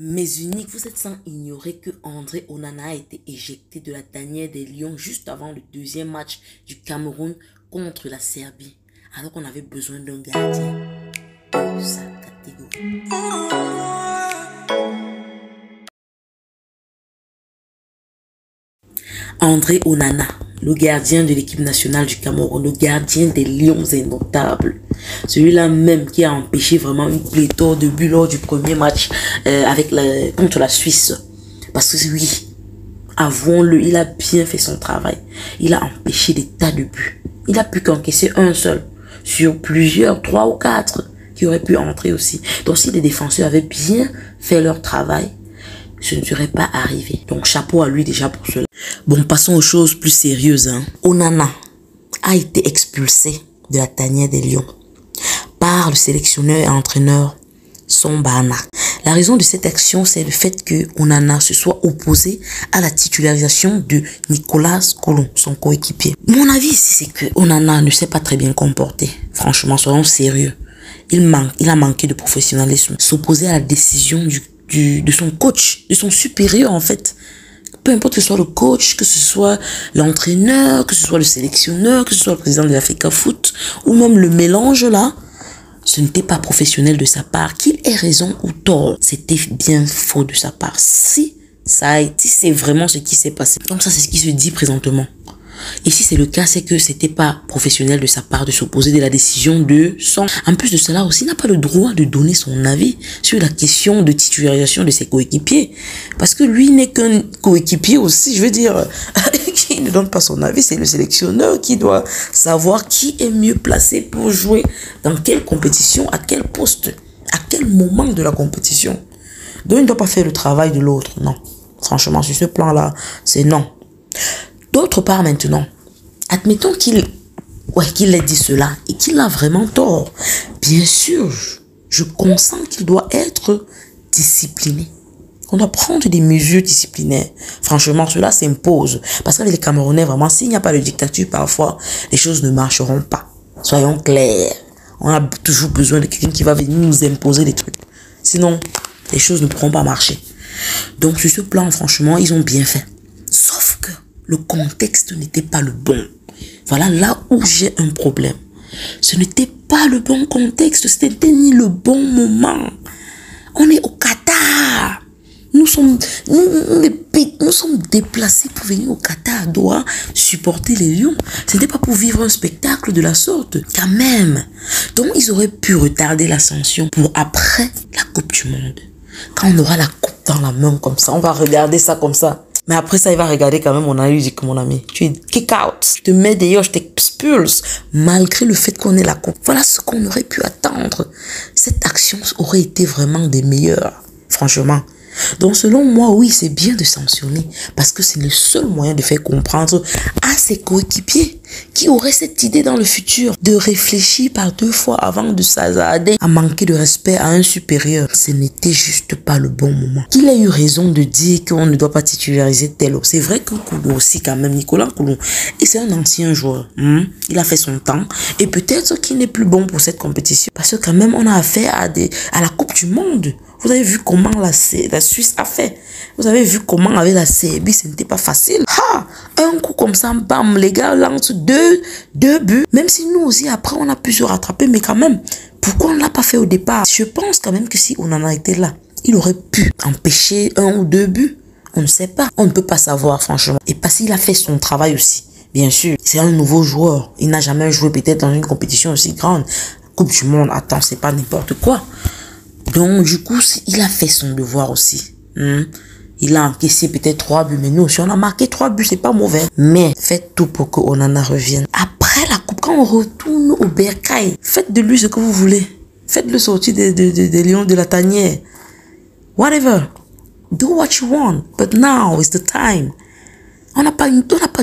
Mes uniques, vous êtes sans ignorer que André Onana a été éjecté de la tanière des Lions juste avant le deuxième match du Cameroun contre la Serbie. Alors qu'on avait besoin d'un gardien de sa catégorie. André Onana, le gardien de l'équipe nationale du Cameroun, le gardien des Lions indomptables. Celui-là même qui a empêché vraiment une pléthore de buts lors du premier match contre la Suisse. Parce que oui, avouons-le, il a bien fait son travail. Il a empêché des tas de buts. Il a pu qu'encaisser un seul sur plusieurs, 3 ou 4 qui auraient pu entrer aussi. Donc si les défenseurs avaient bien fait leur travail, ce ne serait pas arrivé. Donc chapeau à lui déjà pour cela. Bon, passons aux choses plus sérieuses. Onana a été expulsé de la tanière des Lions par le sélectionneur et entraîneur Sombana. La raison de cette action, c'est le fait que Onana se soit opposé à la titularisation de Nicolas Colomb, son coéquipier. Mon avis ici, c'est que Onana ne s'est pas très bien comporté. Franchement, soyons sérieux. Il a manqué de professionnalisme. S'opposer à la décision de son coach, de son supérieur en fait. Peu importe que ce soit le coach, que ce soit l'entraîneur, que ce soit le sélectionneur, que ce soit le président de l'Africa Foot, ou même le mélange là, ce n'était pas professionnel de sa part. Qu'il ait raison ou tort, c'était bien faux de sa part. Si c'est vraiment ce qui s'est passé. Comme ça, c'est ce qui se dit présentement. Et si c'est le cas, c'est que c'était pas professionnel de sa part de s'opposer de la décision de son. En plus de cela aussi, il n'a pas le droit de donner son avis sur la question de titularisation de ses coéquipiers. Parce que lui n'est qu'un coéquipier aussi, je veux dire, il ne donne pas son avis, c'est le sélectionneur qui doit savoir qui est mieux placé pour jouer dans quelle compétition, à quel poste, à quel moment de la compétition. Donc il ne doit pas faire le travail de l'autre, non. Franchement, sur ce plan-là, c'est non. D'autre part maintenant, admettons qu'il ait dit cela et qu'il a vraiment tort. Bien sûr, je consens qu'il doit être discipliné. On doit prendre des mesures disciplinaires. Franchement, cela s'impose. Parce qu'avec les Camerounais, vraiment, s'il n'y a pas de dictature, parfois, les choses ne marcheront pas. Soyons clairs. On a toujours besoin de quelqu'un qui va venir nous imposer des trucs. Sinon, les choses ne pourront pas marcher. Donc, sur ce plan, franchement, ils ont bien fait. Sauf que le contexte n'était pas le bon. Voilà là où j'ai un problème. Ce n'était pas le bon contexte. Ce n'était ni le bon moment. On est au Qatar. Nous sommes déplacés pour venir au Qatar, à Doha, supporter les Lions. Ce n'était pas pour vivre un spectacle de la sorte, quand même. Donc, ils auraient pu retarder l'ascension pour après la Coupe du Monde. Quand on aura la coupe dans la main comme ça, on va regarder ça comme ça. Mais après ça, il va regarder quand même, on a lui dit que mon ami, tu es kick out, je te mets d'ailleurs, je t'expulse, malgré le fait qu'on ait la coupe. Voilà ce qu'on aurait pu attendre. Cette action aurait été vraiment des meilleures, franchement. Donc selon moi, oui, c'est bien de sanctionner parce que c'est le seul moyen de faire comprendre à ses coéquipiers qui auraient cette idée dans le futur de réfléchir par 2 fois avant de s'hasarder à manquer de respect à un supérieur. Ce n'était juste pas le bon moment. Qu'il ait eu raison de dire qu'on ne doit pas titulariser tel autre. C'est vrai que Koulou aussi quand même, Nicolas Koulou, et c'est un ancien joueur. Il a fait son temps et peut-être qu'il n'est plus bon pour cette compétition parce que quand même on a affaire à la Coupe du Monde. Vous avez vu comment la Suisse a fait. Vous avez vu comment avec la Serbie, ce n'était pas facile. Un coup comme ça, bam, les gars lancent deux buts. Même si nous aussi, après, on a pu se rattraper, mais quand même, pourquoi on ne l'a pas fait au départ? Je pense quand même que si on en a été là, il aurait pu empêcher 1 ou 2 buts. On ne sait pas. On ne peut pas savoir, franchement. Et parce qu'il a fait son travail aussi. Bien sûr, c'est un nouveau joueur. Il n'a jamais joué peut-être dans une compétition aussi grande. Coupe du Monde, attends, c'est pas n'importe quoi. Donc, du coup, il a fait son devoir aussi. Il a encaissé peut-être 3 buts, mais nous aussi, on a marqué 3 buts, c'est pas mauvais. Mais faites tout pour que Onana revienne. Après la coupe, quand on retourne au Bercail, faites de lui ce que vous voulez. Faites-le sortir des Lions de la tanière. Whatever. Do what you want. But now is the time. On n'a pas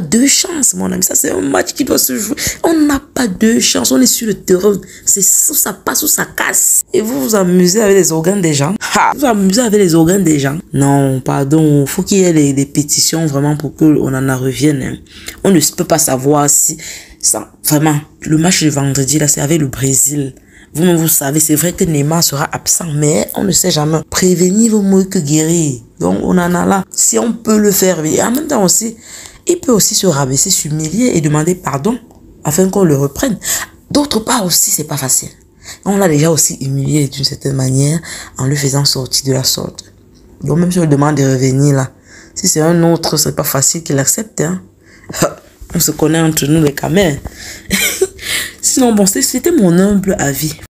2 chances, mon ami. Ça, c'est un match qui doit se jouer. On n'a pas 2 chances. On est sur le terrain. C'est soit ça passe ou ça casse. Et vous vous amusez avec les organes des gens. Vous vous amusez avec les organes des gens. Non, pardon. Il faut qu'il y ait des pétitions vraiment pour qu'on en revienne. On ne peut pas savoir si... Ça, vraiment, le match de vendredi, là, c'est avec le Brésil. Vous-même, vous savez, c'est vrai que Neymar sera absent, mais on ne sait jamais. Prévenir vaut mieux que guérir. Donc, on en a là. Si on peut le faire, et en même temps aussi, il peut aussi se rabaisser, s'humilier et demander pardon afin qu'on le reprenne. D'autre part aussi, c'est pas facile. On l'a déjà aussi humilié d'une certaine manière en le faisant sortir de la sorte. Donc, même si on lui demande de revenir là, si c'est un autre, c'est pas facile qu'il accepte. Hein. On se connaît entre nous les camels. Sinon, bon, c'était mon humble avis.